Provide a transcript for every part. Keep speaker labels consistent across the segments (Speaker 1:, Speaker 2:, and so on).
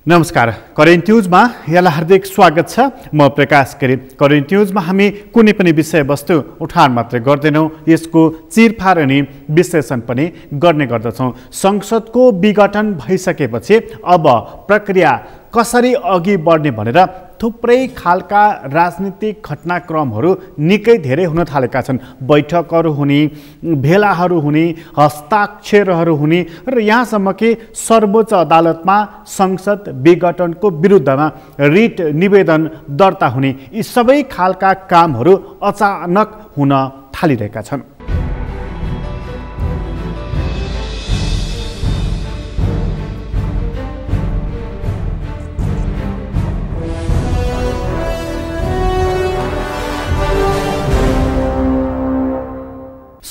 Speaker 1: नमस्कार, करेन्ट न्युजमा यहाँलाई हार्दिक स्वागत छ। म प्रकाश गिरी। करेन्ट न्युजमा हामी कुनै पनि विषयवस्तु उठान मात्रै गर्दैनौँ, यसको चिरफार अनि विश्लेषण पनि गर्ने गर्दछौँ। संसदको विघटन भइसकेपछि अब प्रक्रिया कसरी अघि बढ्ने भनेर थुप्रै खालका राजनीतिक घटनाक्रमहरू निकै धेरै हुन थालेका छन्। बैठकहरू हुने, भेलाहरू हुने, हस्ताक्षरहरू हुने र यहाँसम्म कि सर्वोच्च अदालतमा संसद विघटनको विरुद्धमा रिट निवेदन दर्ता हुने, यी सबै खालका कामहरू अचानक हुन थालिरहेका छन्।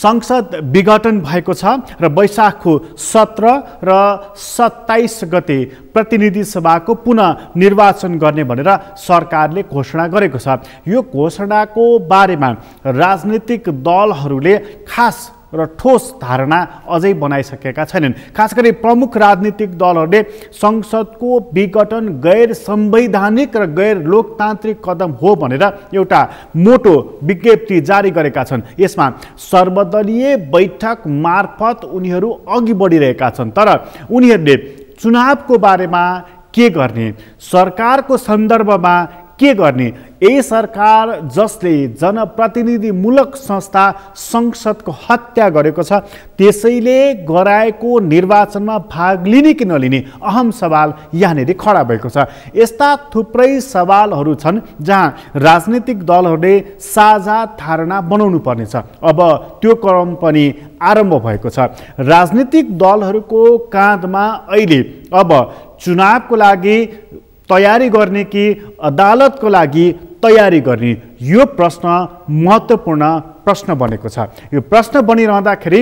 Speaker 1: संसद विघटन भएको छ र वैशाखको 17 र 27 गते प्रतिनिधि सभाको पुनः निर्वाचन गर्ने भनेर सरकारले घोषणा गरेको छ। यो घोषणाको बारेमा राजनीतिक दलहरूले खास र ठोस धारणा अझै बनाइसकेका छैनन्। खास गरी प्रमुख राजनीतिक दलहरूले संसदको विघटन गैर संवैधानिक र गैर लोकतान्त्रिक कदम हो भनेर एउटा मोटो विज्ञप्ति जारी गरेका छन्। यसमा सर्वदलीय बैठक मार्फत उनीहरू अघि बढिरहेका छन्, तर उनीहरूले चुनावको बारेमा के गर्ने, सरकारको सन्दर्भमा के गर्ने, यही सरकार जसले जनप्रतिनिधिमूलक संस्था संसदको हत्या गरेको छ त्यसैले गराएको निर्वाचनमा भाग लिने कि नलिने अहम सवाल यहाँनिर खडा भएको छ। यस्ता थुप्रै सवालहरू छन् जहाँ राजनीतिक दलहरूले साझा धारणा बनाउनु पर्नेछ। अब त्यो क्रम पनि आरम्भ भएको छ। राजनीतिक दलहरूको काँधमा अहिले अब चुनावको लागि तयारी गर्ने कि अदालतको लागि तयारी गर्ने, यो प्रश्न महत्त्वपूर्ण प्रश्न बनेको छ। यो प्रश्न बनिरहँदाखेरि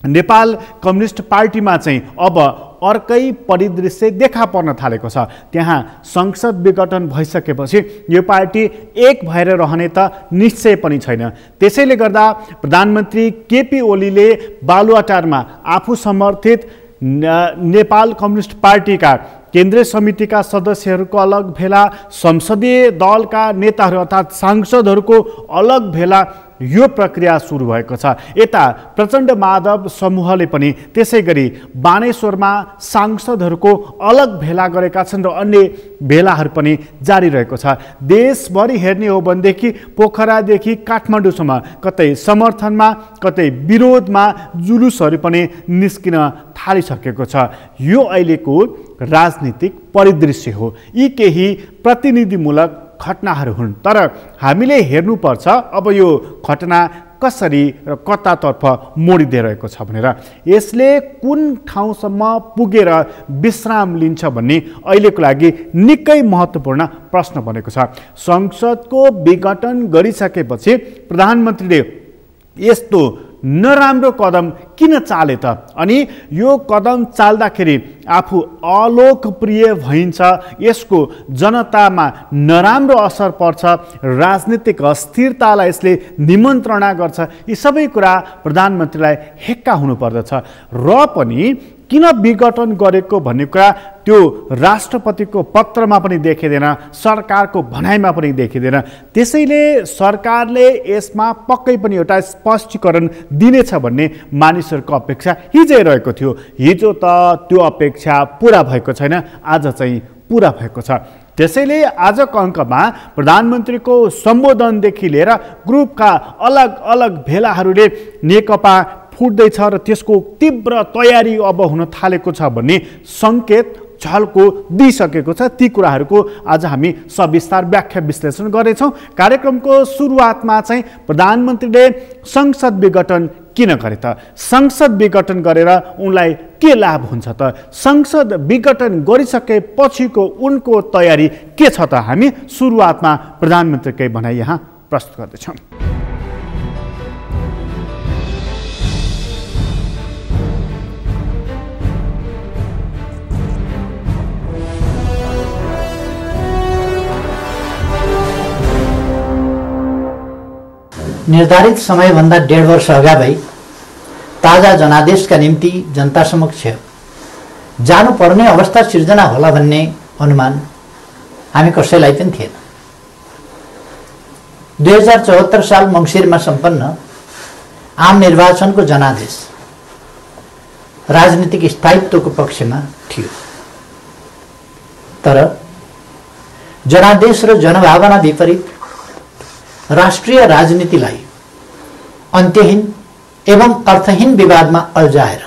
Speaker 1: नेपाल कम्युनिस्ट पार्टीमा चाहिँ अब अर्कै परिदृश्य देखा पर्न थालेको छ। त्यहाँ संसद विघटन भइसकेपछि यो पार्टी एक भएर रहने त निश्चय पनि छैन। त्यसैले गर्दा प्रधानमन्त्री केपी ओलीले बालुवाटारमा आफू समर्थित नेपाल कम्युनिस्ट पार्टीका केन्द्रीय समितिका सदस्यहरूको अलग भेला, संसदीय दलका नेताहरू अर्थात् सांसदहरूको अलग भेला, यो प्रक्रिया सुरु भएको छ। यता प्रचण्ड माधव समूहले पनि त्यसै गरी बानेश्वरमा सांसदहरूको अलग भेला गरेका छन् र अन्य भेलाहरू पनि जारी रहेको छ। देशभरि हेर्ने हो भनेदेखि पोखरादेखि काठमाडौँसम्म कतै समर्थनमा कतै विरोधमा जुलुसहरू पनि निस्किन थालिसकेको छ। यो अहिलेको राजनीतिक परिदृश्य हो। यी केही प्रतिनिधिमूलक घटनाहरू हुन्, तर हामीले हेर्नुपर्छ अब यो घटना कसरी र कतातर्फ मोडिँदै रहेको छ भनेर। यसले कुन ठाउँसम्म पुगेर विश्राम लिन्छ भन्ने अहिलेको लागि निकै महत्त्वपूर्ण प्रश्न बनेको छ। संसदको विघटन गरिसकेपछि प्रधानमन्त्रीले यस्तो नराम्रो कदम किन चाले त, अनि यो कदम चाल्दाखेरि आफू अलोकप्रिय भइन्छ, यसको जनतामा नराम्रो असर पर्छ, राजनीतिक अस्थिरतालाई यसले निमन्त्रणा गर्छ, यी सबै कुरा प्रधानमन्त्रीलाई हेक्का हुनुपर्दछ। र पनि किन विघटन गरेको भन्ने कुरा त्यो राष्ट्रपतिको पत्रमा पनि देखिँदैन, सरकारको भनाइमा पनि देखिँदैन। त्यसैले सरकारले यसमा पक्कै पनि एउटा स्पष्टीकरण दिनेछ भन्ने मानिसहरूको अपेक्षा हिजै रहेको थियो। हिजो त त्यो अपेक्षा पुरा भएको छैन, आज चाहिँ पुरा भएको छ। त्यसैले आजको अङ्कमा प्रधानमन्त्रीको सम्बोधनदेखि लिएर ग्रुपका अलग अलग भेलाहरूले नेकपा फुट्दैछ र त्यसको तीव्र तयारी अब हुन थालेको छ भन्ने सङ्केत झल्को दिइसकेको छ। ती कुराहरूको आज हामी सविस्तार व्याख्या विश्लेषण गर्नेछौँ। कार्यक्रमको सुरुवातमा चाहिँ प्रधानमन्त्रीले संसद विघटन किन गरे त, संसद विघटन गरेर उनलाई के लाभ हुन्छ त, संसद विघटन गरिसकेपछिको उनको तयारी के छ त, हामी सुरुवातमा प्रधानमन्त्रीकै भनाइ यहाँ प्रस्तुत गर्दैछौँ।
Speaker 2: निर्धारित समयभन्दा 1.5 वर्ष अगावै ताजा जनादेशका निम्ति जनता समक्ष जानुपर्ने अवस्था सिर्जना होला भन्ने अनुमान हामी कसैलाई पनि थिएन। 2074 साल मङ्सिरमा सम्पन्न आम निर्वाचनको जनादेश राजनीतिक स्थायित्वको पक्षमा थियो, तर जनादेश र जनभावना विपरीत राष्ट्रिय राजनीतिलाई अन्त्यहीन एवं अर्थहीन विवादमा अल्झाएर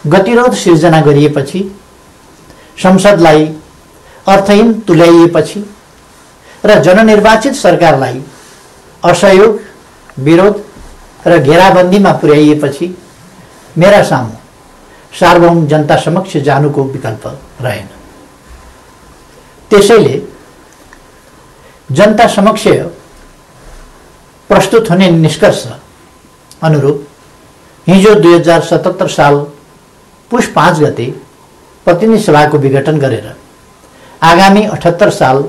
Speaker 2: गतिरोध सिर्जना गरिएपछि, संसदलाई अर्थहीन तुल्याइएपछि र जननिर्वाचित सरकारलाई असहयोग, विरोध र घेराबन्दीमा पुर्याइएपछि मेरा सामु सार्वभौम जनता समक्ष जानुको विकल्प रहेन। त्यसैले जनता समक्ष प्रस्तुत हुने निष्कर्ष अनुरूप हिजो 2077 साल पुष 5 गते प्रतिनिधि सभाको विघटन गरेर आगामी 78 साल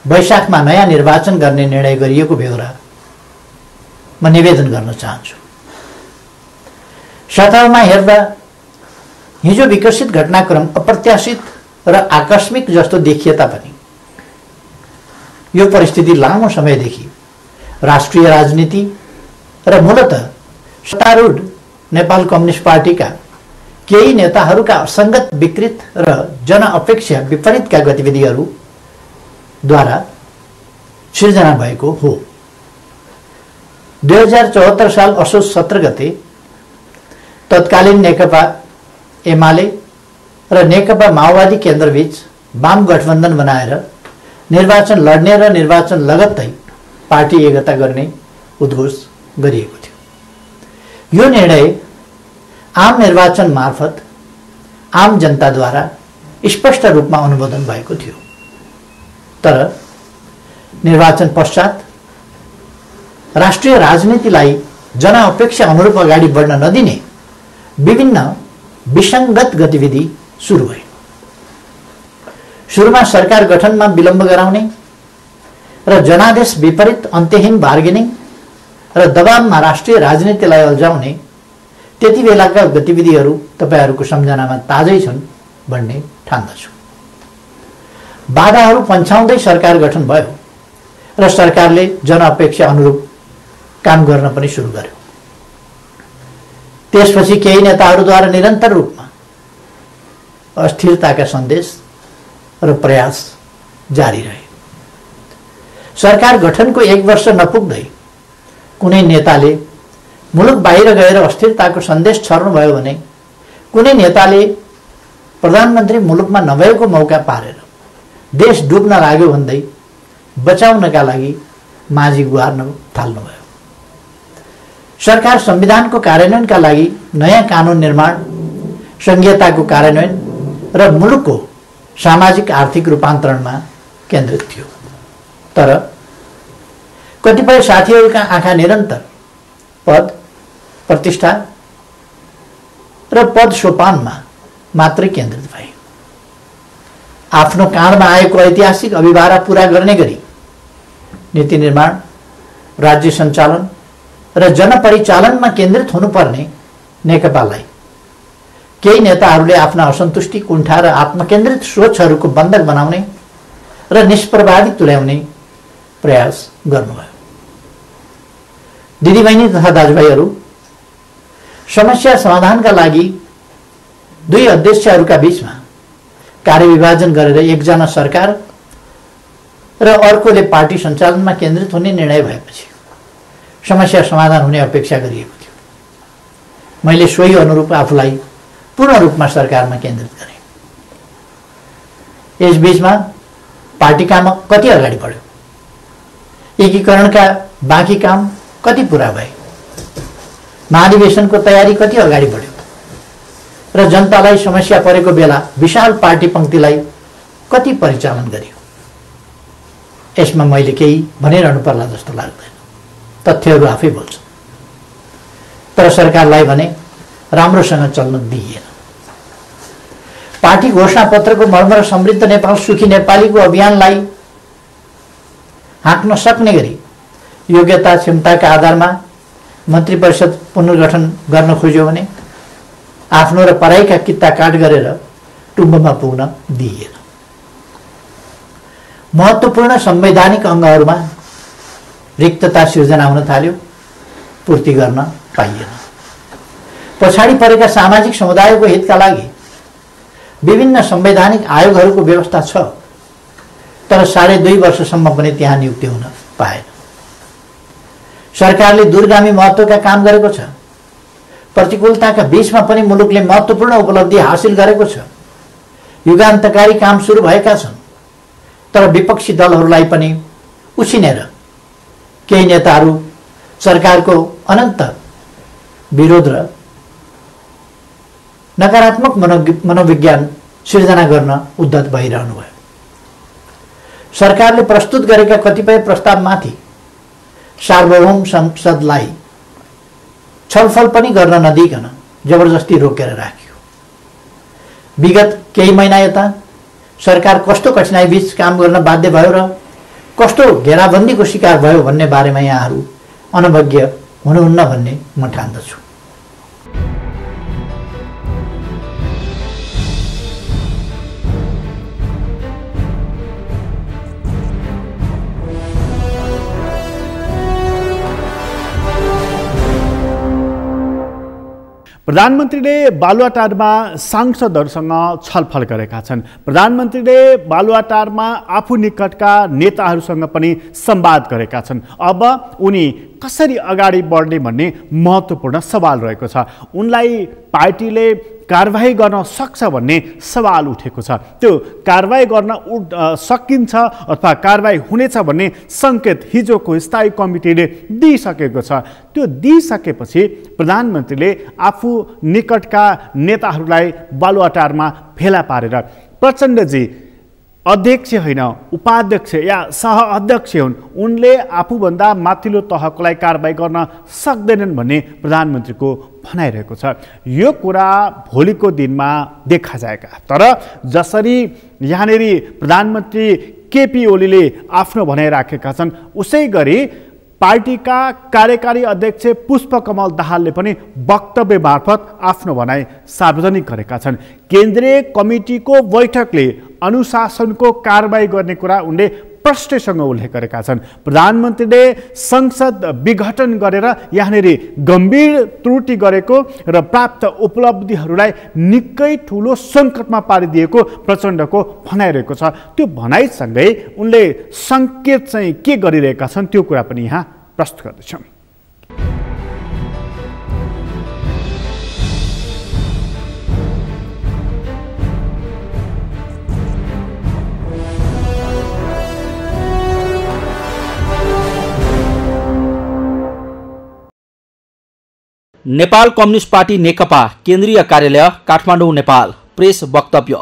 Speaker 2: वैशाखमा नयाँ निर्वाचन गर्ने निर्णय गरिएको बेहोरा म निवेदन गर्न चाहन्छु। सतहमा हेर्दा हिजो विकसित घटनाक्रम अप्रत्याशित र आकस्मिक जस्तो देखिए तापनि यो परिस्थिति लामो समयदेखि राष्ट्रिय राजनीति र मूलतः सत्तारूढ नेपाल कम्युनिस्ट पार्टीका केही नेताहरूका असङ्गत, विकृत र जनअपेक्षा विपरीतका गतिविधिहरूद्वारा सिर्जना भएको हो। 2074 साल असोज 17 गते तत्कालीन नेकपा एमाले र नेकपा माओवादी केन्द्रबीच वाम गठबन्धन बनाएर निर्वाचन लड्ने र निर्वाचन लगत्तै पार्टी एकता गर्ने उद्घोष गरिएको थियो। यो निर्णय आम निर्वाचन मार्फत आम जनताद्वारा स्पष्ट रूपमा अनुमोदन भएको थियो, तर निर्वाचन पश्चात राष्ट्रिय राजनीतिलाई जनअपेक्षा अनुरूप अगाडि बढ्न नदिने विभिन्न विसङ्गत गतिविधि सुरु भए। सुरुमा सरकार गठनमा विलम्ब गराउने र जनादेश विपरीत अन्त्यहीन बार्गेनिङ र दबावमा राष्ट्रिय राजनीतिलाई अल्झाउने त्यति बेलाका गतिविधिहरू तपाईहरूको सम्झनामा ताजै छन् भन्ने ठान्दछु। बाधाहरू पन्छाउँदै सरकार गठन भयो र सरकारले जनअपेक्षा अनुरूप काम गर्न पनि सुरु गर्यो। त्यसपछि केही नेताहरूद्वारा निरन्तर रूपमा अस्थिरताका सन्देश र प्रयास जारी रहे। सरकार गठनको 1 वर्ष नपुग्दै कुनै नेताले मुलुक बाहिर गएर अस्थिरताको सन्देश छर्नुभयो भने कुनै नेताले प्रधानमन्त्री मुलुकमा नभएको मौका पारेर देश डुब्न लाग्यो भन्दै बचाउनका लागि माझी गुहार्न थाल्नुभयो। सरकार संविधानको कार्यान्वयनका लागि नयाँ कानुन निर्माण, संघीयताको कार्यान्वयन र मुलुकको सामाजिक आर्थिक रूपान्तरणमा केन्द्रित थियो, तर कतिपय साथीहरूका आँखा निरन्तर पद, प्रतिष्ठा र पद सोपानमा मात्रै केन्द्रित भए। आफ्नो काँधमा आएको ऐतिहासिक अभिभारा पूरा गर्ने गरी नीति निर्माण, राज्य सञ्चालन र जनपरिचालनमा केन्द्रित हुनुपर्ने नेकपालाई केही नेताहरूले आफ्ना असन्तुष्टि, कुण्ठा र आत्मकेन्द्रित सोचहरूको बन्धक बनाउने र निष्प्रभावी तुल्याउने प्रयास गर्नुभयो। दिदीबहिनी तथा दाजुभाइहरू, समस्या समाधानका लागि दुई अध्यक्षहरूका बीचमा कार्यविभाजन गरेर एकजना सरकार र अर्कोले पार्टी सञ्चालनमा केन्द्रित हुने निर्णय भएपछि समस्या समाधान हुने अपेक्षा गरिएको थियो। मैले सोही अनुरूप आफूलाई पूर्ण रूपमा सरकारमा केन्द्रित गरेँ। यसबीचमा पार्टी काम कति अगाडि बढ्यो, एकीकरणका बाँकी काम कति पुरा भए, महाधिवेशनको तयारी कति अगाडि बढ्यो र जनतालाई समस्या परेको बेला विशाल पार्टी पंक्तिलाई कति परिचालन गरियो। यसमा मैले केही भनिरहनु पर्ला जस्तो लाग्दैन, तथ्यहरू आफै बोल्छन्। तर सरकारलाई भने राम्रोसँग चल्न दिइएन। पार्टी घोषणा पत्रको मर्म र समृद्ध नेपाल सुखी नेपालीको अभियानलाई हाँक्न सक्ने गरी योग्यता क्षमताका आधारमा मन्त्री परिषद पुनर्गठन गर्न खोज्यो भने आफ्नो र पराईका कित्ता काट गरेर टुम्बोमा पुग्न दिइएन। महत्त्वपूर्ण संवैधानिक अङ्गहरूमा रिक्तता सिर्जना हुन थाल्यो, पूर्ति गर्न पाइएन। पछाडि परेका सामाजिक समुदायको हितका लागि विभिन्न संवैधानिक आयोगहरूको व्यवस्था छ, तर 2.5 वर्षसम्म पनि त्यहाँ नियुक्ति हुन पाएन। सरकारले दूरगामी महत्त्वका काम गरेको छ। प्रतिकूलताका बीचमा पनि मुलुकले महत्त्वपूर्ण उपलब्धि हासिल गरेको छ। युगान्तकारी काम सुरु भएका छन्, तर विपक्षी दलहरूलाई पनि उछिनेर केही नेताहरू सरकारको अनन्त विरोध र नकारात्मक मनोविज्ञान सिर्जना गर्न उद्धत भइरहनु भयो। सरकारले प्रस्तुत गरेका कतिपय प्रस्तावमाथि सार्वभौम संसदलाई छलफल पनि गर्न नदिइकन जबरजस्ती रोकेर राख्यो। विगत केही महिना यता सरकार कस्तो कठिनाइ बीच काम गर्न बाध्य भयो र कस्तो घेराबन्दीको शिकार भयो भन्ने बारेमा यहाँहरू अनभिज्ञ हुनुहुन्न भन्ने म ठान्दछु।
Speaker 1: प्रधानमन्त्रीले बालुवाटारमा सांसदहरूसँग छलफल गरेका छन्। प्रधानमन्त्रीले बालुवाटारमा आफू निकटका नेताहरूसँग पनि संवाद गरेका छन्। अब उनी कसरी अगाडि बढ्ने भन्ने महत्त्वपूर्ण सवाल रहेको छ। उनलाई पार्टीले कारबाही गर्न सक्छ भन्ने सवाल उठेको छ। त्यो कारबाही गर्न सकिन्छ अथवा कारबाही हुनेछ भन्ने सङ्केत हिजोको स्थायी कमिटीले दिइसकेको छ। त्यो दिइसकेपछि प्रधानमन्त्रीले आफू निकटका नेताहरूलाई बालुवाटारमा फेला पारेर प्रचण्डजी अध्यक्ष होइन, उपाध्यक्ष या सहअध्यक्ष हुन्, उनले आफूभन्दा माथिल्लो तहकोलाई कारबाही गर्न सक्दैनन् भन्ने प्रधानमन्त्रीको भनाइरहेको छ। यो कुरा भोलिको दिनमा देखा जाएगा। तर जसरी यहाँनिर प्रधानमन्त्री केपी ओलीले आफ्नो भनाइ राखेका छन्, उसै गरी पार्टीका कार्यकारी अध्यक्ष पुष्पकमल दाहालले पनि वक्तव्य मार्फत आफ्नो भनाइ सार्वजनिक गरेका छन्। केन्द्रीय कमिटीको बैठकले अनुशासनको कारबाही गर्ने कुरा उनले प्रष्टसँग उल्लेख गरेका छन्। प्रधानमन्त्रीले संसद विघटन गरेर यहाँनिर गम्भीर त्रुटि गरेको र प्राप्त उपलब्धिहरूलाई निकै ठुलो सङ्कटमा पारिदिएको प्रचण्डको भनाइरहेको छ। त्यो भनाइसँगै उनले सङ्केत चाहिँ के गरिरहेका छन् त्यो कुरा पनि यहाँ प्रस्तुत गर्दैछौँ।
Speaker 3: नेपाल कम्युनिस्ट पार्टी नेकपा केन्द्रीय कार्यालय काठमाडौँ नेपाल प्रेस वक्तव्य।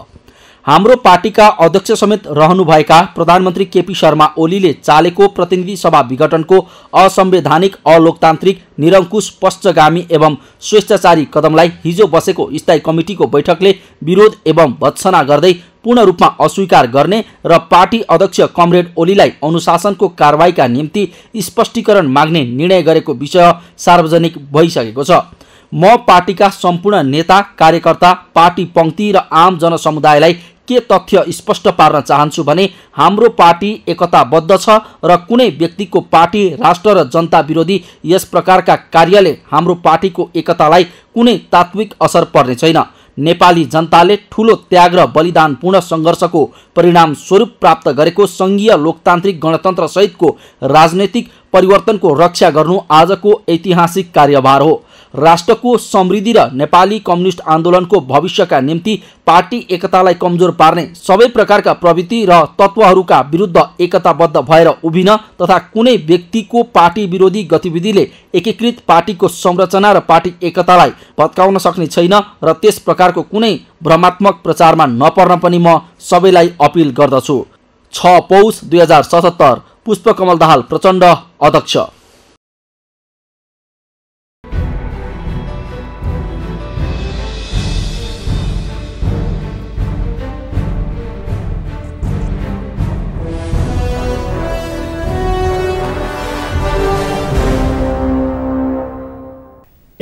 Speaker 3: हाम्रो पार्टीका अध्यक्ष समेत रहनुभएका प्रधानमन्त्री केपी शर्मा ओलीले चालेको प्रतिनिधि सभा विघटनको असंवैधानिक, अलोकतान्त्रिक, निरङ्कुश, पश्चगामी एवं स्वेच्छाचारी कदमलाई हिजो बसेको स्थायी कमिटीको बैठकले विरोध एवं भत्सना गर्दै पूर्ण रूपमा अस्वीकार गर्ने र पार्टी अध्यक्ष कमरेड ओलीलाई अनुशासनको कारबाहीका निम्ति स्पष्टीकरण माग्ने निर्णय गरेको विषय सार्वजनिक भइसकेको छ। म पार्टीका सम्पूर्ण नेता, कार्यकर्ता, पार्टी पङ्क्ति र आम जनसमुदायलाई के तथ्य स्पष्ट पार्न चाहन्छु भने हाम्रो पार्टी एकताबद्ध छ र कुनै व्यक्तिको पार्टी, राष्ट्र र जनता विरोधी यस प्रकारका कार्यले हाम्रो पार्टीको एकतालाई कुनै तात्विक असर पर्ने छैन। नेपाली जनताले ठूलो त्याग र बलिदानपूर्ण सङ्घर्षको परिणाम स्वरूप प्राप्त गरेको सङ्घीय लोकतान्त्रिक गणतन्त्र सहितको राजनैतिक परिवर्तनको रक्षा गर्नु आजको ऐतिहासिक कार्यभार हो। राष्ट्रको समृद्धि र नेपाली कम्युनिस्ट आन्दोलनको भविष्यका निम्ति पार्टी एकतालाई कमजोर पार्ने सबै प्रकारका प्रवृत्ति र तत्त्वहरूका विरुद्ध एकताबद्ध भएर उभिन तथा कुनै व्यक्तिको पार्टी विरोधी गतिविधिले एकीकृत पार्टीको संरचना र पार्टी एकतालाई भत्काउन सक्ने छैन र त्यस प्रकारको कुनै भ्रमात्मक प्रचारमा नपर्न पनि म सबैलाई अपिल गर्दछु। 6 पौष 2077 पुष्पकमल दाहाल प्रचण्ड अध्यक्ष।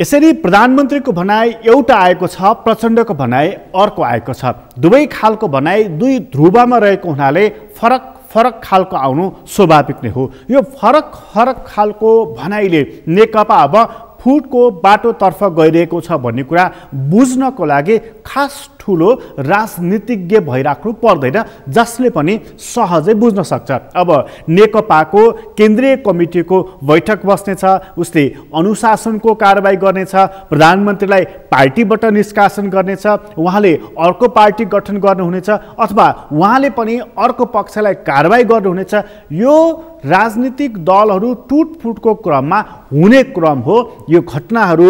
Speaker 1: यसरी प्रधानमन्त्रीको भनाइ एउटा आएको छ, प्रचण्डको भनाइ अर्को आएको छ। दुवै खालको भनाइ दुई ध्रुवमा रहेको हुनाले फरक फरक खालको आउनु स्वाभाविक नै हो। यो फरक फरक खालको भनाइले नेकपा अब फुटको बाटोतर्फ गइरहेको छ भन्ने कुरा बुझ्नको लागि खास ठुलो राजनीतिज्ञ भइराख्नु पर्दैन, जसले पनि सहजै बुझ्न सक्छ। अब नेकपाको केन्द्रीय कमिटीको बैठक बस्नेछ, उसले अनुशासनको कारबाही गर्नेछ, प्रधानमन्त्रीलाई पार्टीबाट निष्कासन गर्नेछ, उहाँले अर्को पार्टी गठन गर्नुहुनेछ अथवा उहाँले पनि अर्को पक्षलाई कारबाही गर्नुहुनेछ। यो राजनीतिक दलहरू टुटफुटको क्रममा हुने क्रम हो। यो घटनाहरू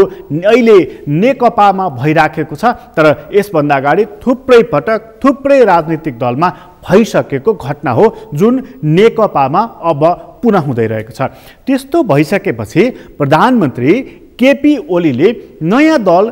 Speaker 1: अहिले नेकपामा भइराखेको छ, तर यसभन्दा अगाडि थुप्रै पटक थुप्रै राजनीतिक दलमा भइसकेको घटना हो, जुन नेकपामा अब पुनः हुँदै रहेको छ। त्यस्तो भइसकेपछि प्रधानमन्त्री केपी ओलीले नयाँ दल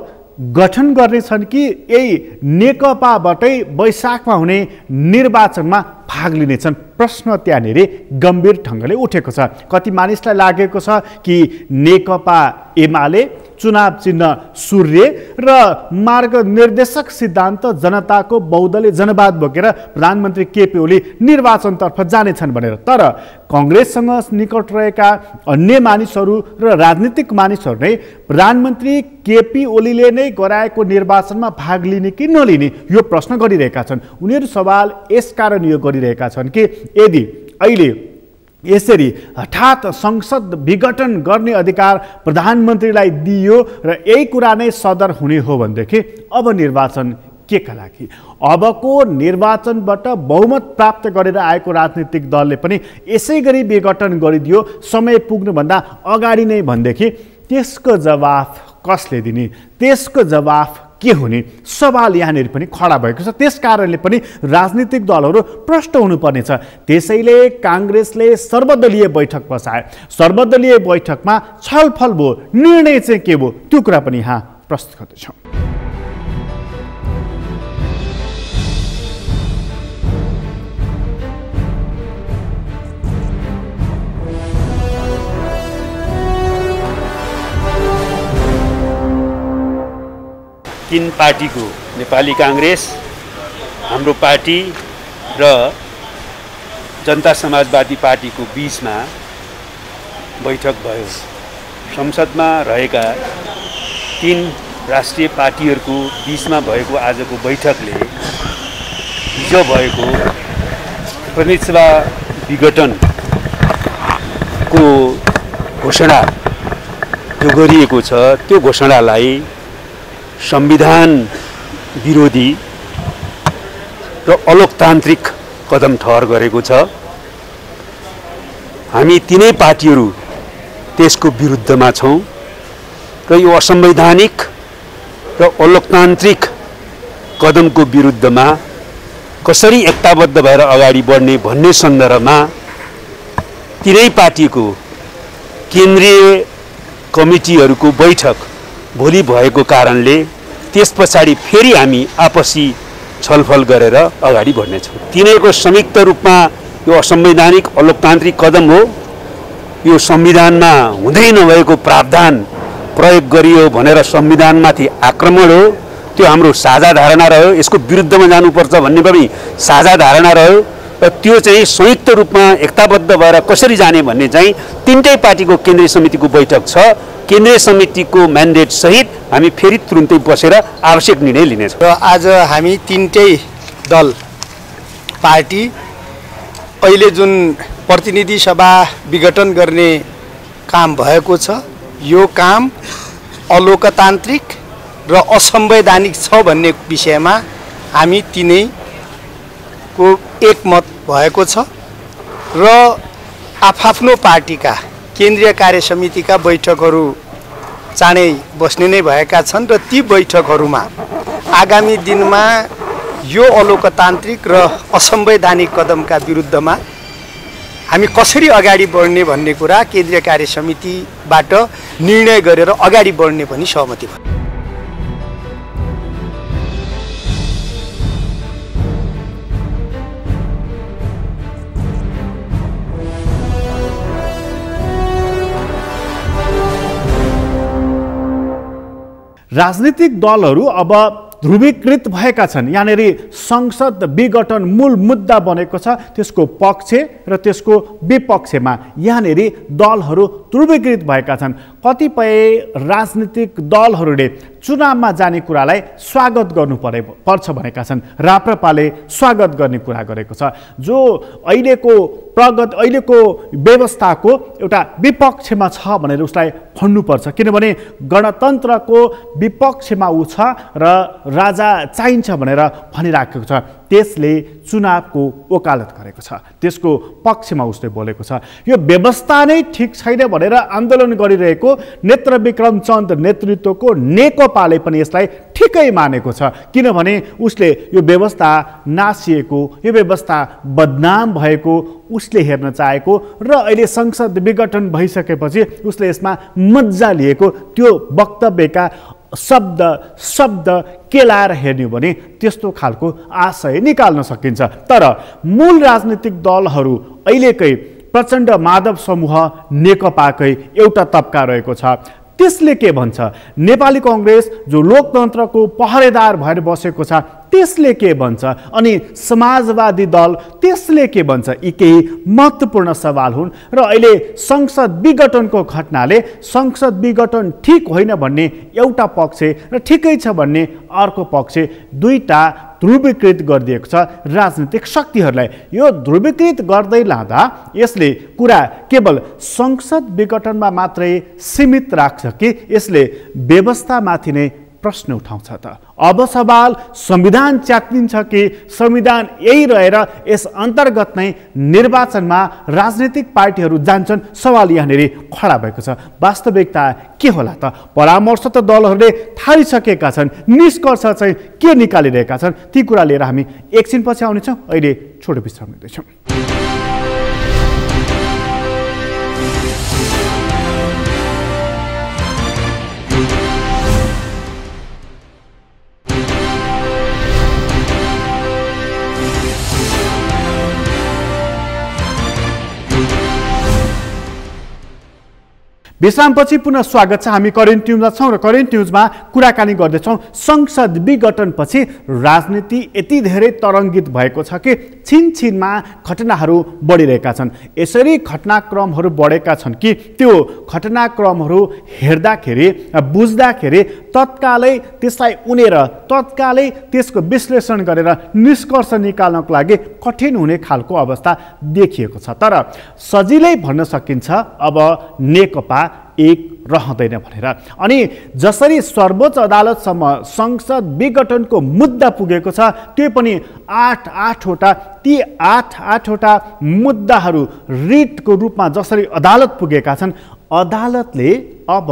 Speaker 1: गठन गर्नेछन् कि यही नेकपाबाटै वैशाखमा हुने निर्वाचनमा भाग लिनेछन्? प्रश्न त्यहाँनिर गम्भीर ढङ्गले उठेको छ। कति मानिसलाई लागेको छ कि नेकपा एमाले चुनाव चिन्ह सूर्य र मार्ग निर्देशक सिद्धान्त जनताको बहुदलीय जनवाद बोकेर प्रधानमन्त्री केपी ओली निर्वाचनतर्फ जानेछन् भनेर। तर कङ्ग्रेससँग निकट रहेका अन्य मानिसहरू र राजनीतिक मानिसहरू नै प्रधानमन्त्री केपी ओलीले नै गराएको निर्वाचनमा भाग लिने कि नलिने यो प्रश्न गरिरहेका छन्। उनीहरू सवाल यसकारण यो गरिरहेका छन् कि यदि अहिले यसरी हठात संसद विघटन गर्ने अधिकार प्रधानमन्त्रीलाई दिइयो र यही कुरा नै सदर हुने हो भनेदेखि अब निर्वाचन के का लागि? अबको निर्वाचनबाट बहुमत प्राप्त गरेर आएको राजनीतिक दलले पनि यसै गरी विघटन गरिदियो समय पुग्नुभन्दा अगाडि नै भनेदेखि त्यसको जवाफ कसले दिने? त्यसको जवाफ के हुने? सवाल यहाँनिर पनि खडा भएको छ। त्यस कारणले पनि राजनीतिक दलहरू प्रष्ट हुनुपर्नेछ। त्यसैले काङ्ग्रेसले सर्वदलीय बैठक बसाए। सर्वदलीय बैठकमा छलफल भयो, निर्णय चाहिँ के भयो त्यो कुरा पनि यहाँ प्रस्तुत गर्दैछौँ।
Speaker 4: तीन पार्टीको नेपाली काङ्ग्रेस, हाम्रो पार्टी र जनता समाजवादी पार्टीको बीचमा बैठक भयो। संसदमा रहेका तीन राष्ट्रिय पार्टीहरूको बीचमा भएको आजको बैठकले हिजो भएको प्रतिनिधि सभा विघटनको घोषणा जो गरिएको छ त्यो घोषणालाई संविधान विरोधी र अलोकतान्त्रिक कदम ठहर गरेको छ। हामी तीनै पार्टीहरू त्यसको विरुद्धमा छौँ र यो असंवैधानिक र अलोकतान्त्रिक कदमको विरुद्धमा कसरी एकताबद्ध भएर अगाडि बढ्ने भन्ने सन्दर्भमा तीनै पार्टीको केन्द्रीय कमिटीहरूको बैठक भोलि भएको कारणले त्यस पछाडि फेरि हामी आपसी छलफल गरेर अगाडि बढ्नेछौँ। तीनैको संयुक्त रूपमा यो असंवैधानिक अलोकतान्त्रिक कदम हो। यो संविधानमा हुँदै नभएको प्रावधान प्रयोग गरियो भनेर संविधानमाथि आक्रमण हो। त्यो हाम्रो साझा धारणा रह्यो। यसको विरुद्धमा जानुपर्छ भन्ने पनि साझा धारणा रह्यो र त्यो चाहिँ संयुक्त रूपमा एकताबद्ध भएर कसरी जाने भन्ने चाहिँ तीनटै पार्टीको केन्द्रीय समितिको बैठक छ। केन्द्रीय समितिको म्यान्डेट सहित हामी फेरि तुरुन्तै बसेर आवश्यक निर्णय लिनेछौँ।
Speaker 5: र आज हामी तीनटै दल पार्टी अहिले जुन प्रतिनिधि सभा विघटन गर्ने काम भएको छ यो काम अलोकतान्त्रिक र असंवैधानिक छ भन्ने विषयमा हामी तीनैको एकमत भएको छ र आफ्नो पार्टीका केन्द्रीय कार्य समितिका बैठकहरू चाँडै बस्ने नै भएका छन् र ती बैठकहरूमा आगामी दिनमा यो अलोकतान्त्रिक र असंवैधानिक कदमका विरुद्धमा हामी कसरी अगाडि बढ्ने भन्ने कुरा केन्द्रीय कार्य समितिबाट निर्णय गरेर अगाडि बढ्ने पनि सहमति भयो।
Speaker 1: राजनीतिक दलहरू अब ध्रुवीकृत भएका छन्। यहाँनिर संसद विघटन मूल मुद्दा बनेको छ, त्यसको पक्ष र त्यसको विपक्षमा यहाँनिर दलहरू ध्रुवीकृत भएका छन्। कतिपय राजनीतिक दलहरूले चुनावमा जाने कुरालाई स्वागत पर्छ भनेका छन्। राप्रपाले स्वागत गर्ने कुरा गरेको छ, जो अहिलेको व्यवस्थाको एउटा विपक्षमा छ भनेर उसलाई भन्नुपर्छ, किनभने गणतन्त्रको विपक्षमा ऊ छ र राजा चाहिन्छ भनेर भनिराखेको छ। त्यसले चुनावको वकालत गरेको छ, त्यसको पक्षमा उसले बोलेको छ। यो व्यवस्था नै ठिक छैन भनेर आन्दोलन गरिरहेको नेत्रविक्रम चन्द नेतृत्वको नेकपाले पनि यसलाई ठिकै मानेको छ, किनभने उसले यो व्यवस्था नासिएको, यो व्यवस्था बदनाम भएको उसले हेर्न चाहेको र अहिले संसद विघटन भइसकेपछि उसले यसमा मज्जा लिएको त्यो वक्तव्यका शब्द केलाएर हेर्ने हो भने त्यस्तो खालको आशय निकाल्न सकिन्छ। तर मूल राजनीतिक दलहरू अहिलेकै प्रचण्ड माधव समूह नेकपाकै एउटा तबका रहेको छ। त्यसले के भन्छ? नेपाली कांग्रेस जो लोकतन्त्रको पहरेदार भएर बसेको छ त्यसले के भन्छ? अनि समाजवादी दल त्यसले के भन्छ? यी केही महत्त्वपूर्ण सवाल हुन् र अहिले संसद विघटनको घटनाले संसद विघटन ठीक होइन भन्ने एउटा पक्ष र ठिकै छ भन्ने अर्को पक्ष दुईटा ध्रुवीकृत गरिदिएको छ राजनीतिक शक्तिहरूलाई। यो ध्रुवीकृत गर्दै लाँदा यसले कुरा केवल संसद विघटनमा मात्रै सीमित राख्छ कि यसले व्यवस्थामाथि नै प्रश्न उठाउँछ त? अब सवाल संविधान च्यातिन्छ कि संविधान यही रहेर यस अन्तर्गत नै निर्वाचनमा राजनीतिक पार्टीहरू जान्छन्? सवाल यहाँनिर खडा भएको छ। वास्तविकता के होला त? परामर्श त दलहरूले थालिसकेका छन्, निष्कर्ष चाहिँ के निकालिरहेका छन् ती कुरा लिएर हामी एकछिनपछि आउनेछौँ। अहिले छोटो विश्राम लिँदैछौँ। विश्रामपछि पुनः स्वागत छ। हामी करेन्ट न्युजमा छौँ र करेन्ट न्युजमा कुराकानी गर्दैछौँ संसद विघटनपछि राजनीति यति धेरै तरङ्गित भएको छ कि छिनछिनमा घटनाहरू बढिरहेका छन्। यसरी घटनाक्रमहरू बढेका छन् कि त्यो घटनाक्रमहरू हेर्दाखेरि बुझ्दाखेरि तत्कालै त्यसलाई उनेर तत्कालै त्यसको विश्लेषण गरेर निष्कर्ष निकाल्नको लागि कठिन हुने खालको अवस्था देखिएको छ। तर सजिलै भन्न सकिन्छ अब नेकपा एक रहँदैन भनेर। अनि जसरी सर्वोच्च अदालतसम्म संसद विघटनको मुद्दा पुगेको छ त्यो पनि 8-8वटा ती 8-8वटा मुद्दाहरू रिटको रूपमा जसरी अदालत पुगेका छन्, अदालतले अब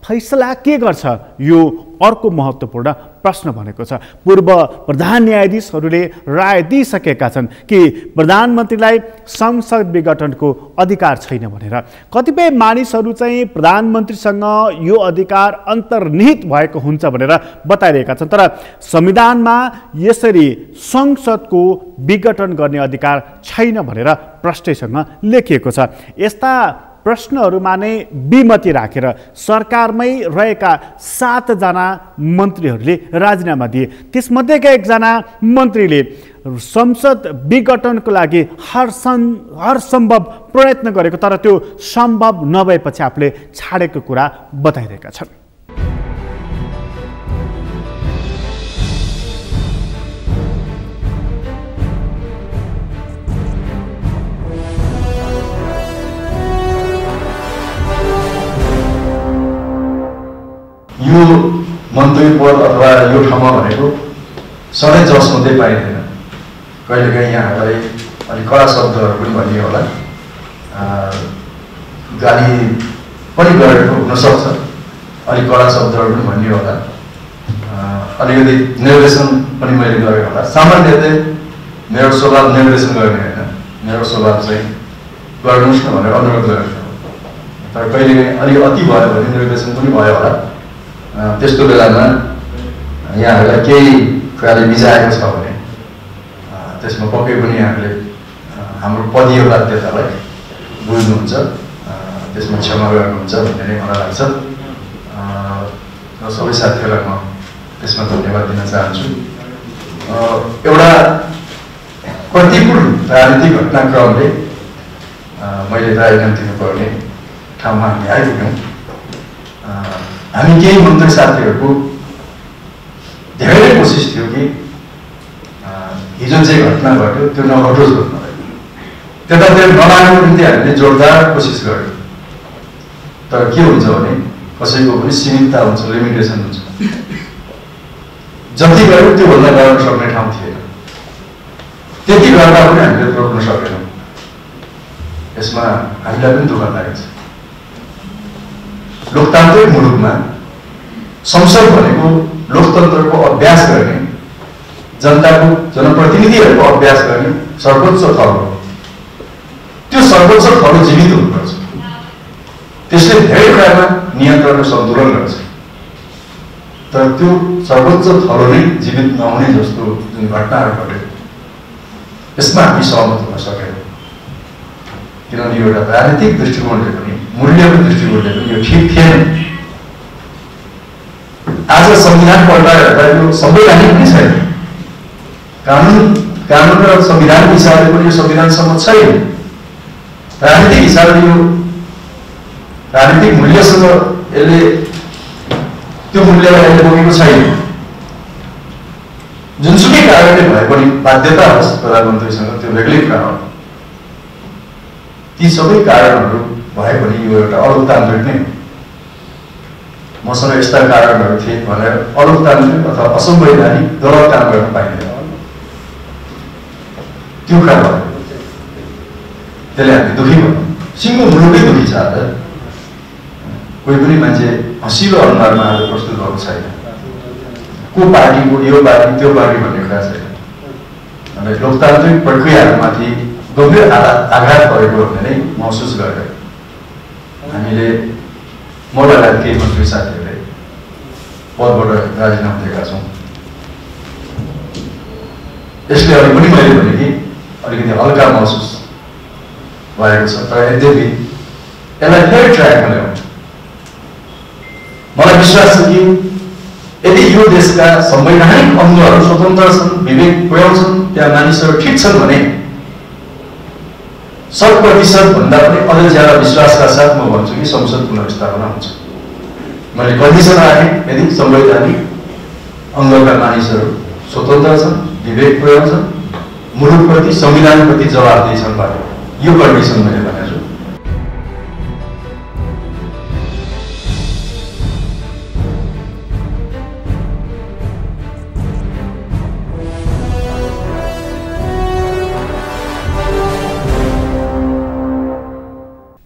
Speaker 1: फैसला के गर्छ यो अर्को महत्त्वपूर्ण प्रश्न भनेको छ। पूर्व प्रधान न्यायाधीशहरूले राय दिइसकेका छन् कि प्रधानमन्त्रीलाई संसद विघटनको अधिकार छैन भनेर। कतिपय मानिसहरू चाहिँ प्रधानमन्त्रीसँग यो अधिकार अन्तर्निहित भएको हुन्छ भनेर बताइरहेका छन्। तर संविधानमा यसरी संसदको विघटन गर्ने अधिकार छैन भनेर प्रष्टैसँग लेखिएको छ। यस्ता प्रश्नहरूमा नै विमति राखेर सरकारमै रहेका 7 जना मन्त्रीहरूले राजीनामा दिए। त्यसमध्येका एकजना मन्त्रीले संसद विघटनको लागि हर सम्भव प्रयत्न गरेको तर त्यो सम्भव नभएपछि आफूले छाडेको कुरा बताइरहेका छन्।
Speaker 6: यो मन्त्री पद अथवा यो ठाउँमा भनेको सधैँ जस मात्रै पाइँदैन। कहिलेकाहीँ यहाँहरूलाई अलिक कडा शब्दहरू पनि भनियो होला, गाली पनि गरेको हुनसक्छ, अलिक कडा शब्दहरू पनि भनियो होला, अलिकति निर्देशन पनि मैले गरेँ होला। सामान्यतः मेरो स्वभाव निर्देशन गर्ने होइन, मेरो स्वभाव चाहिँ गर्नुहोस् न भनेर अनुरोध गरेको हो। तर कहिलेकाहीँ अलिक अति भयो भने निर्देशन पनि भयो होला। त्यस्तो बेलामा यहाँहरूलाई केही कुराले बिजाएको छ भने त्यसमा पक्कै पनि यहाँहरूले हाम्रो पदीय बाध्यतालाई बुझ्नुहुन्छ, त्यसमा क्षमा गर्नुहुन्छ भन्ने नै मलाई लाग्छ। र सबै साथीहरूलाई म त्यसमा धन्यवाद दिन चाहन्छु। एउटा प्रतिकूल राजनीतिक घटनाक्रमले मैले राजीनामा दिनुपर्ने ठाउँमा हामी आइपुग्यौँ। हामी केही मन्त्री साथीहरूको धेरै कोसिस थियो कि हिजो जे घटना घट्यो त्यो नघटोस् भन्नलाई, त्यतातिर नलाग्नुको निम्ति हामीले जोरदार कोसिस गर्यौँ। तर के हुन्छ भने कसैको पनि सीमितता हुन्छ, लिमिटेसन हुन्छ। जति गऱ्यौँ त्योभन्दा गर्न सक्ने ठाउँ थिएन, त्यति गर्दा पनि हामीले रोक्न सकेनौँ। यसमा हामीलाई पनि दुःख लागेको छ। लोकतान्त्रिक मुलुकमा संसद भनेको लोकतन्त्रको अभ्यास गर्ने, जनताको जनप्रतिनिधिहरूको अभ्यास गर्ने सर्वोच्च थलो हो। त्यो सर्वोच्च थलो जीवित हुनुपर्छ। त्यसले धेरै कुरामा नियन्त्रण र सन्तुलन गर्छ। तर त्यो सर्वोच्च थलो नै जीवित नहुने जस्तो जुन घटनाहरू घट्यो यसमा हामी सहमत हुन सकेनौँ। किनभने एउटा राजनीतिक दृष्टिकोणले पनि मूल्यको दृष्टिकोणले पनि यो ठिक थिएन। आज संविधान पढ्दा हेर्दा यो संवैधानिक पनि छैन। कानुन र संविधानको हिसाबले पनि यो संविधान सम्मत छैन। राजनीतिक हिसाबले यो राजनीतिक मूल्यसँग यसले त्यो मूल्यलाई यसले बोकेको छैन। जुनसुकै कारणले भए पनि बाध्यता होस् प्रधानमन्त्रीसँग, त्यो बेग्लै कुरा हो। ती सबै कारणहरू भए पनि यो एउटा अलोकतान्त्रिक नै हो। मसँग यस्ता कारणहरू थिए भनेर अलोकतान्त्रिक अथवा असंवैधानिक गलत काम गर्न पाइँदैन। त्यो कुरा भयो, त्यसले हामी दुखी भयौँ। सिङ्गो मुलुकै दुखी छ। आज कोही पनि मान्छे हँसिलो अनुहारमा आज प्रस्तुत भएको छैन। को पार्टीको यो पार्टी त्यो पार्टी भन्ने कुरा छैन। अनि लोकतान्त्रिक प्रक्रियाहरूमाथि गम्भीर आघात परेको भन्ने नै महसुस गरेर हामीले म लगायत केही मन्त्री साथीहरूले पदबाट राजीनामा दिएका छौँ। यसले अघि पनि मैले भने कि अलिकति हल्का महसुस भएको छ। तर यद्यपि यसलाई फेरि ट्र्याकमा ल्याउँ। मलाई विश्वास छ कि यदि यो देशका संवैधानिक अङ्गहरू स्वतन्त्र छन्, विवेक पुर्याउँछन्, त्यहाँ मानिसहरू ठिक छन् भने 100% भन्दा पनि अझ ज्यादा विश्वासका साथ म भन्छु कि संसद पुनर्स्थापना हुन्छ। मैले कन्डिसन राखेँ, यदि संवैधानिक अङ्गका मानिसहरू स्वतन्त्र छन्, विवेक पुर्याउँछन्, मुलुकप्रति संविधानप्रति जवाफदेही छन् भने यो कन्डिसन मैले भनेको छु।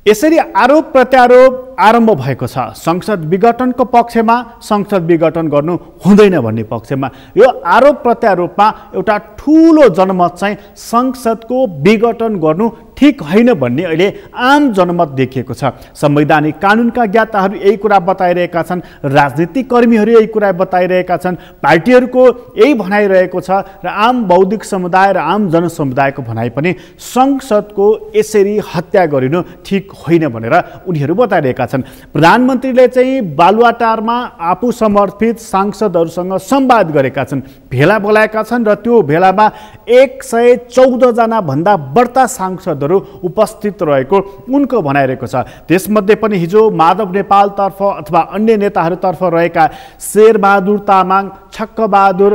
Speaker 1: यसरी आरोप प्रत्यारोप आरम्भ भएको छ। संसद विघटनको पक्षमा संसद विघटन गर्नु हुँदैन भन्ने पक्षमा यो आरोप प्रत्यारोपमा एउटा ठुलो जनमत चाहिँ संसदको विघटन गर्नु ठिक होइन भन्ने अहिले आम जनमत देखिएको छ। संवैधानिक कानुनका ज्ञाताहरू यही कुरा बताइरहेका छन्, राजनीतिक कर्मीहरू यही कुरा बताइरहेका छन्, पार्टीहरूको यही भनाइरहेको छ र आम बौद्धिक समुदाय र आम जनसमुदायको भनाइ पनि संसदको यसरी हत्या गरिनु ठिक होइन भनेर उनीहरू बताइरहेका छन्। प्रधानमन्त्रीले चाहिँ बालुवाटारमा आफू समर्पित सांसदहरूसँग संवाद गरेका छन्, भेला बोलाएका छन् र त्यो भेलामा 114 जना भन्दा बढ्ता सांसदहरू उपस्थित रहेको उनको भनाइरहेको छ। त्यसमध्ये पनि हिजो माधव नेपालतर्फ अथवा अन्य नेताहरूतर्फ रहेका शेरबहादुर तामाङ, छक्कबहादुर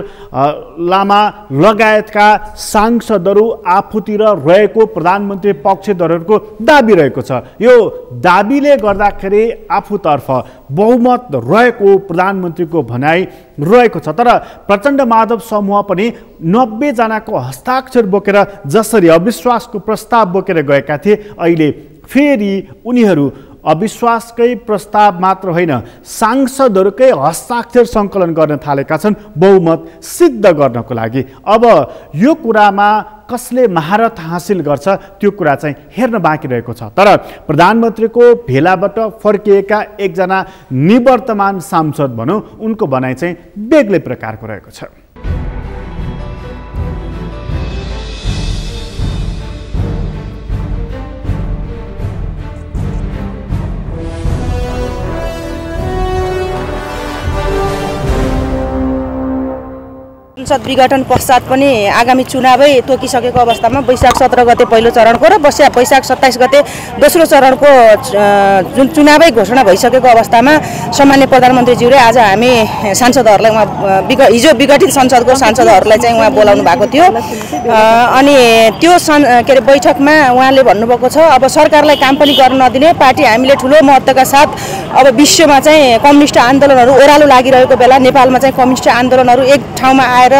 Speaker 1: लामा लगायतका सांसदहरू आफूतिर रहेको प्रधानमन्त्री पक्षधरहरूको दाबी रहेको छ। यो दाबीले गर्दाखेरि आफूतर्फ बहुमत रहेको प्रधानमन्त्रीको भनाइ रहेको छ। तर प्रचण्ड माधव समूह पनि 90 जनाको हस्ताक्षर बोकेर जसरी अविश्वासको प्रस्ताव बोकेर गएका थिए, अहिले फेरि उनीहरू अविश्वासकै प्रस्ताव मात्र होइन सांसदहरूकै हस्ताक्षर सङ्कलन गर्न थालेका छन् बहुमत सिद्ध गर्नको लागि। अब यो कुरामा कसले महारत हासिल गर्छ त्यो कुरा चाहिँ हेर्न बाँकी रहेको छ। तर प्रधानमन्त्रीको भेलाबाट फर्किएका एकजना निवर्तमान सांसद भनौँ, उनको भनाइ चाहिँ बेग्लै प्रकारको रहेको छ।
Speaker 7: संसद विघटन पश्चात पनि आगामी चुनावै तोकिसकेको अवस्थामा वैशाख 17 गते पहिलो चरणको र वैशाख 27 गते दोस्रो चरणको जुन चुनावै घोषणा भइसकेको अवस्थामा सम्माननीय प्रधानमन्त्रीज्यूले आज हामी सांसदहरूलाई हिजो विघटित संसदको सांसदहरूलाई चाहिँ उहाँ बोलाउनु भएको थियो अनि त्यो के अरे बैठकमा उहाँले भन्नुभएको छ अब सरकारलाई काम पनि गर्न नदिने पार्टी हामीले ठुलो महत्त्वका साथ अब विश्वमा चाहिँ कम्युनिस्ट आन्दोलनहरू ओह्रालो लागिरहेको बेला नेपालमा चाहिँ कम्युनिस्ट आन्दोलनहरू एक ठाउँमा आएर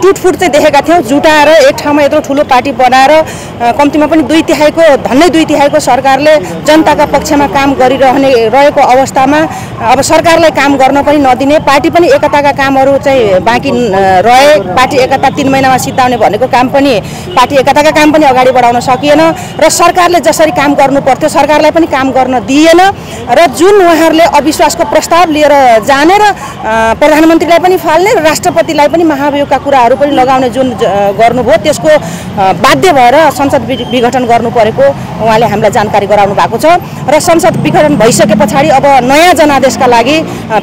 Speaker 7: टुटफुट चाहिँ देखेका थियौँ जुटाएर एक ठाउँमा यत्रो ठुलो पार्टी बनाएर कम्तीमा पनि 2/3 सरकारले जनताका पक्षमा काम गरिरहेको अवस्थामा अब सरकारलाई काम गर्न पनि नदिने पार्टी पनि एकताका कामहरू चाहिँ बाँकी रहे पार्टी एकता 3 महिनामा सिद्धाउने भनेको काम पनि पार्टी एकताका काम पनि अगाडि बढाउन सकिएन र सरकारले जसरी काम गर्नु पर्थ्यो सरकारलाई पनि काम गर्न दिएन र जुन उहाँहरूले अविश्वासको प्रस्ताव लिएर जाने र प्रधानमन्त्रीलाई पनि फाल्ने र राष्ट्रपतिलाई पनि महाभियोगका कुराहरू पनि लगाउने जुन गर्नुभयो त्यसको बाध्य भएर संसद विघटन गर्नु परेको उहाँले हामीलाई जानकारी गराउनु भएको छ र संसद विघटन भइसके पछाडि अब नयाँ जनादेशका लागि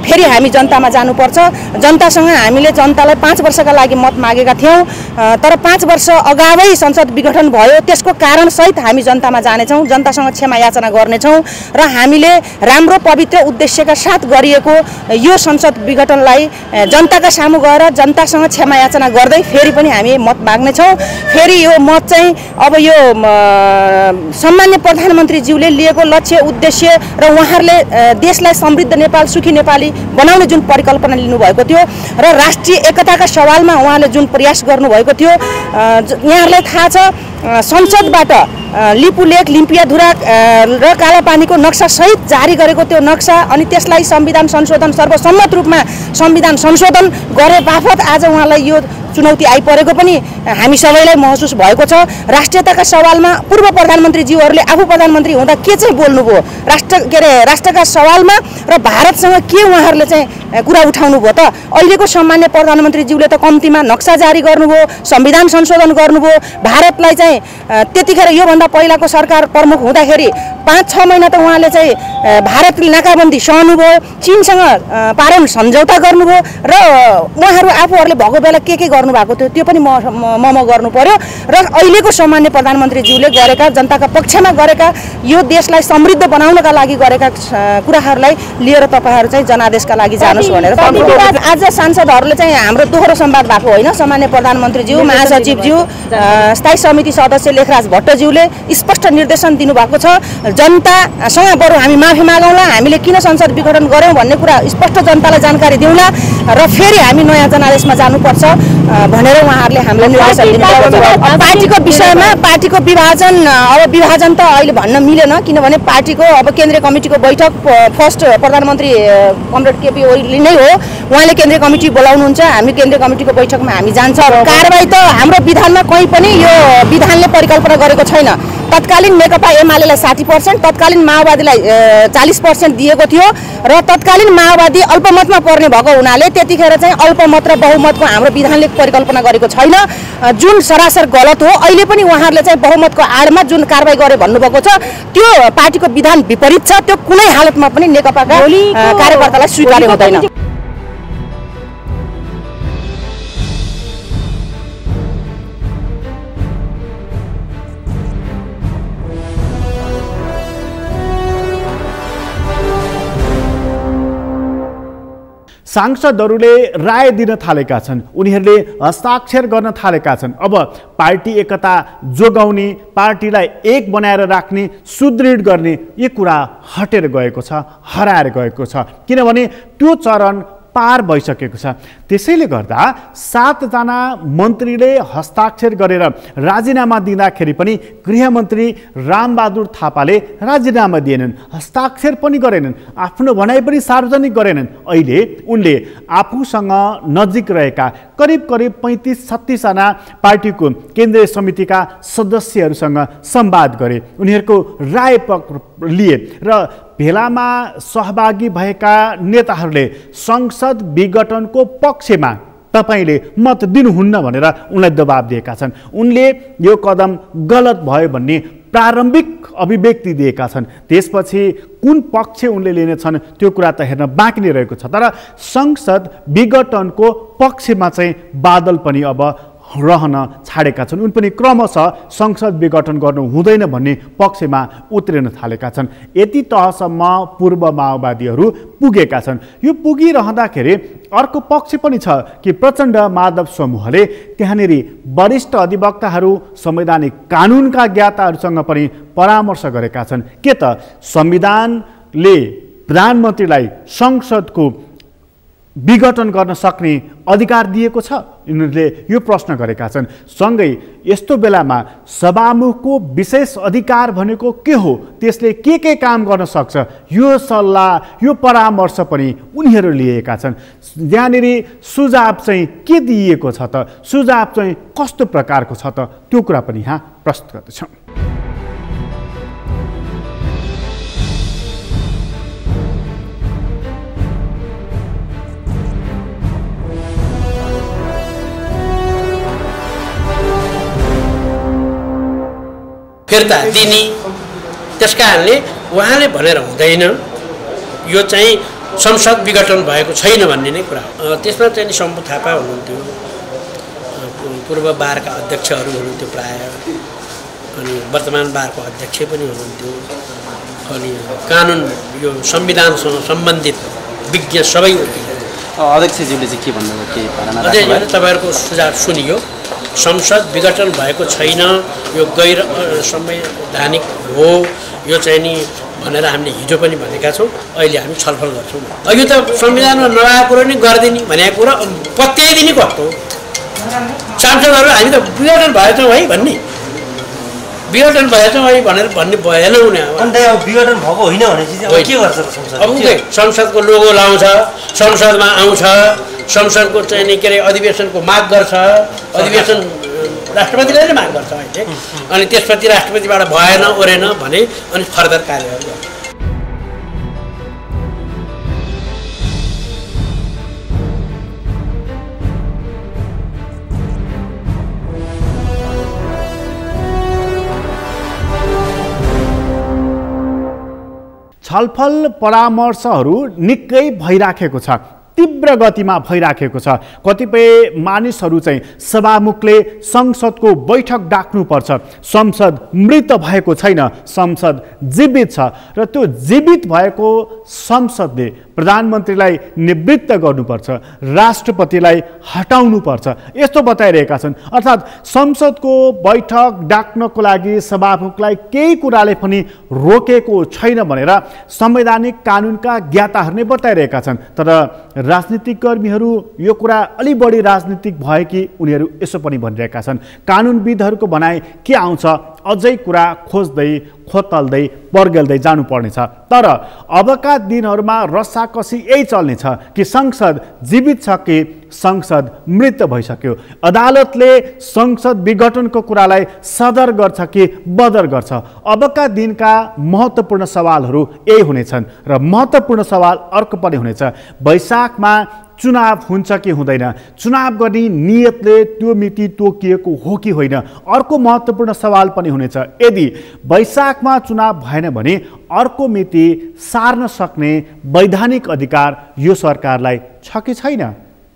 Speaker 7: फेरि हामी जनतामा जानुपर्छ जनतासँग हामीले जनतालाई 5 वर्षका लागि मत मागेका थियौँ तर 5 वर्ष अगावै संसद विघटन भयो त्यसको कारण सहित हामी जनतामा जानेछौँ जनतासँग क्षमा याचना गर्नेछौँ र हामीले राम्रो पवित्र उद्देश्यका साथ गरिएको यो संसद विघटनलाई जनताका सामु गएर जनतासँग क्षमा याचना गर्दै फेरि पनि हामी मत माग्नेछौँ फेरि यो मत चाहिँ अब यो सम्माननीय प्रधानमन्त्रीज्यूले लिएको लक्ष्य उद्देश्य र उहाँहरूले देशलाई समृद्ध नेपाल सुखी नेपाली बनाउने जुन परिकल्पना लिनुभएको थियो र राष्ट्रिय एकताका सवालमा उहाँले जुन प्रयास गर्नुभएको थियो यहाँहरूलाई थाहा छ संसदबाट लिपुलेख लिम्पियाधुरा र कालापानीको नक्सा सहित जारी गरेको त्यो नक्सा अनि त्यसलाई संविधान संशोधन सर्वसम्मत रूपमा संविधान संशोधन गरे बापत आज उहाँलाई यो चुनौती आइपरेको पनि हामी सबैलाई महसुस भएको छ राष्ट्रियताका सवालमा पूर्व प्रधानमन्त्रीज्यूहरूले आफू प्रधानमन्त्री हुँदा के चाहिँ बोल्नुभयो राष्ट्रका सवालमा र भारतसँग के उहाँहरूले चाहिँ कुरा उठाउनु भयो त अहिलेको सम्माननीय प्रधानमन्त्रीज्यूले त कम्तीमा नक्सा जारी गर्नुभयो संविधान संशोधन गर्नुभयो भारतलाई चाहिँ त्यतिखेर योभन्दा पहिलाको सरकार प्रमुख हुँदाखेरि 5-6 महिना त उहाँले चाहिँ भारतले नाकाबन्दी सहनुभयो चीनसँग पारण सम्झौता गर्नुभयो र उहाँहरू आफूहरूले भएको बेला के गर्नुभएको थियो त्यो पनि म गर्नु पर्यो र अहिलेको सम्माननीय प्रधानमन्त्रीज्यूले गरेका जनताका पक्षमा गरेका यो देशलाई समृद्ध बनाउनका लागि गरेका कुराहरूलाई लिएर तपाईहरु चाहिँ जनादेशका लागि जानुस् भनेर आज सांसदहरूले चाहिँ हाम्रो दोहोरो संवाद भएको होइन सम्माननीय प्रधानमन्त्रीज्यू महासचिवज्यू स्थायी समिति सदस्य लेखराज भट्टज्यूले स्पष्ट निर्देशन दिनुभएको छ जनतासँग बरु हामी माफी मागौँला हामीले किन संसद विघटन गर्यौं भन्ने कुरा स्पष्ट जनतालाई जानकारी दिउँला र फेरि हामी नयाँ जनादेशमा जानुपर्छ भनेर उहाँहरूले हामीलाई निर्देशन दिनुभएको छ पार्टीको विषयमा पार्टीको विभाजन त अहिले भन्न मिलेन किनभने पार्टीको अब केन्द्रीय कमिटीको बैठक फर्स्ट प्रधानमन्त्री कमरेड केपी ओली नै हो उहाँले केन्द्रीय कमिटी बोलाउनुहुन्छ हामी केन्द्रीय कमिटीको बैठकमा हामी जान्छौँ कारबाही त हाम्रो विधानमा कहीँ पनि यो विधानले परिकल्पना गरेको छैन तत्कालीन नेकपा एमालेलाई 60% तत्कालीन माओवादीलाई 40% दिएको थियो र तत्कालीन माओवादी अल्पमतमा पर्ने भएको हुनाले त्यतिखेर चाहिँ अल्पमत र बहुमतको हाम्रो विधानले परिकल्पना गरेको छैन जुन सरासर गलत हो अहिले पनि उहाँहरूले चाहिँ बहुमतको आडमा जुन कारबाही गरे भन्नुभएको छ त्यो पार्टीको विधान विपरीत छ त्यो कुनै हालतमा पनि नेकपाका कार्यकर्तालाई स्वीकार्य हुँदैन
Speaker 1: सांसदहरूले राय दिन थालेका छन् उनीहरूले हस्ताक्षर गर्न थालेका छन् अब पार्टी एकता जोगाउने पार्टीलाई एक बनाएर राख्ने सुदृढ गर्ने यो कुरा हटेर गएको छ हराएर गएको छ किनभने त्यो चरण पार भइसकेको छ त्यसैले गर्दा 7 जना मन्त्रीले हस्ताक्षर गरेर राजीनामा दिँदाखेरि पनि गृहमन्त्री रामबहादुर थापाले राजीनामा दिएनन् हस्ताक्षर पनि गरेनन् आफ्नो भनाइ पनि सार्वजनिक गरेनन् अहिले उनले आफूसँग नजिक रहेका करिब 35-36 जना पार्टीको केन्द्रीय समितिका सदस्यहरूसँग संवाद गरे उनीहरूको राय लिए र भेलामा सहभागी भएका नेताहरूले संसद विघटनको पक्षमा तपाईले मत दिनुहुन्न भनेर उनलाई दबाब दिएका छन् उनले यो कदम गलत भयो भन्ने प्रारम्भिक अभिव्यक्ति दिएका छन्। त्यसपछि कुन पक्ष उनले लिनेछन् त्यो कुरा त हेर्न बाँकी नै रहेको छ। तर संसद विघटनको पक्षमा चाहिँ बादल पनि अब रहन छाडेका छन्। उन पनि क्रमशः संसद विघटन गर्नु हुँदैन भन्ने पक्षमा उत्रिन थालेका छन्। यति तहसम्म पूर्व माओवादीहरू पुगेका छन्। यो पुगिरहँदाखेरि अर्को पक्ष पनि छ कि प्रचण्ड माधव समूहले त्यहाँनिर वरिष्ठ अधिवक्ताहरू संवैधानिक कानुनका ज्ञाताहरूसँग पनि परामर्श गरेका छन्। के त संविधानले प्रधानमन्त्रीलाई संसदको विघटन गर्न सक्ने अधिकार दिएको छ? उनीहरूले यो प्रश्न गरेका छन्। सँगै यस्तो बेलामा सभामुखको विशेष अधिकार भनेको के हो, त्यसले के काम गर्न सक्छ, यो सल्लाह यो परामर्श पनि उनीहरू लिएका छन्। यहाँनिर सुझाव चाहिँ के दिइएको छ त, सुझाव चाहिँ कस्तो प्रकारको छ त, त्यो कुरा पनि यहाँ प्रस्तुत गर्दछौँ।
Speaker 8: फिर्ता दिने, त्यस कारणले उहाँले भनेर हुँदैन यो चाहिँ संसद विघटन भएको छैन भन्ने नै कुरा हो। त्यसमा चाहिँ शम्भु थापा हुनुहुन्थ्यो, पूर्व बारका अध्यक्षहरू हुनुहुन्थ्यो प्राय, अनि वर्तमान बारको अध्यक्ष पनि हुनुहुन्थ्यो, अनि कानुन यो संविधानसँग सम्बन्धित विज्ञ सबै
Speaker 3: अध्यक्षज्यूले चाहिँ के भन्नुभयो, के
Speaker 8: अध्यक्षले तपाईँहरूको सुझाव सुनियो। संसद विघटन भएको छैन, यो गैर संवैधानिक हो, यो चाहिँ नि भनेर हामीले हिजो पनि भनेका छौँ, अहिले हामी छलफल गर्छौँ। यो त संविधानमा नआएको कुरो नि गरिदिने भनेको कुरा पत्याइदिने कस्तो सांसदहरू हामी त विघटन भएछौँ है भन्ने, विघटन भएछौँ है भनेर भन्ने भएन उनी।
Speaker 9: अन्त विघटन भएको होइन भने के गर्छ संसद?
Speaker 8: अब संसदको लोगो लाउँछ, संसदमा आउँछ, संसदको चाहिँ नि के अरे अधिवेशनको माग गर्छ, अधिवेशन राष्ट्रपतिले नै माग गर्छ अहिले, अनि त्यसपछि राष्ट्रपतिबाट भएन ओरेन भने अनि फर्दर कार्यहरू गर्छ।
Speaker 1: छलफल परामर्शहरू निकै भइराखेको छ, तीव्र गतिमा भइराखेको छ। कतिपय मानिसहरू चाहिँ सभामुखले संसदको बैठक डाक्नुपर्छ, संसद मृत भएको छैन, संसद जीवित छ, र त्यो जीवित भएको संसदले प्रधानमन्त्रीलाई निवृत्त गर्नुपर्छ, राष्ट्रपतिलाई हटाउनुपर्छ, यस्तो बताइरहेका छन्। अर्थात् संसदको बैठक डाक्नको लागि सभामुखलाई केही कुराले पनि रोकेको छैन भनेर संवैधानिक कानुनका ज्ञाताहरूले बताइरहेका छन्। तर राजनीतिक कर्मीहरू यो कुरा अलि बढी राजनीतिक भयो कि उनीहरू यसो पनि भनिरहेका छन्, कानुनविदहरूको भनाइ के आउँछ अझै कुरा खोज्दै खोतल्दै पर्गेल्दै जानुपर्नेछ। तर अबका दिनहरूमा रस्साकसी यही चल्नेछ कि संसद जीवित छ कि संसद मृत भइसक्यो, अदालतले संसद विघटनको कुरालाई सदर गर्छ कि बदर गर्छ। अबका दिनका महत्त्वपूर्ण सवालहरू यही हुनेछन्। र महत्त्वपूर्ण सवाल अर्को पनि हुनेछ, वैशाखमा चुनाव हुन्छ कि हुँदैन, चुनाव गर्ने नियतले त्यो मिति तोकिएको हो कि होइन। अर्को महत्त्वपूर्ण सवाल पनि हुनेछ, यदि वैशाखमा चुनाव भएन भने अर्को मिति सार्न सक्ने वैधानिक अधिकार यो सरकारलाई छ कि छैन,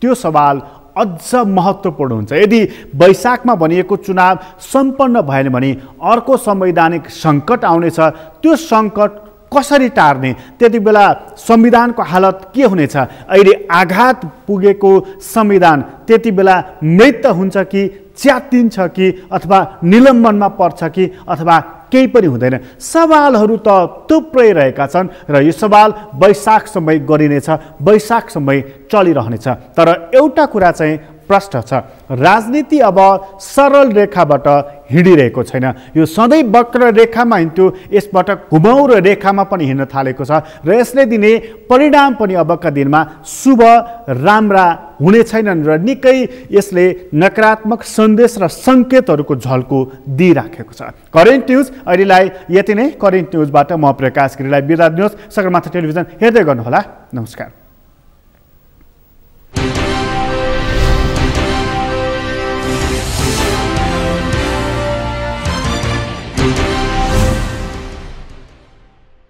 Speaker 1: त्यो सवाल अझ महत्त्वपूर्ण हुन्छ। यदि वैशाखमा भनिएको चुनाव सम्पन्न भएन भने अर्को संवैधानिक सङ्कट आउनेछ, त्यो सङ्कट कसरी टार्ने, त्यति बेला संविधानको हालत के हुनेछ? अहिले आघात पुगेको संविधान त्यति बेला मृत हुन्छ कि च्यातिन्छ कि अथवा निलम्बनमा पर्छ कि अथवा केही पनि हुँदैन? सवालहरू त थुप्रै रहेका छन् र यो सवाल वैशाखसम्मै गरिनेछ, वैशाखसम्मै चलिरहनेछ। तर एउटा कुरा चाहिँ प्रष्ट छ, राजनीति अब सरल रेखाबाट हिँडिरहेको छैन। यो सधैँ वक्र रेखामा हिँड्थ्यो, यसबाट घुमाउरो रेखामा पनि हिँड्न थालेको छ र यसले दिने परिणाम पनि अबका दिनमा शुभ राम्रा हुने छैनन् र निकै यसले नकारात्मक सन्देश र सङ्केतहरूको झल्को दिइराखेको छ। करेन्ट न्युज अहिलेलाई यति नै। करेन्ट न्युजबाट म प्रकाश गिरीलाई बिदा दिनुहोस्। सगरमाथा टेलिभिजन हेर्दै गर्नुहोला। नमस्कार।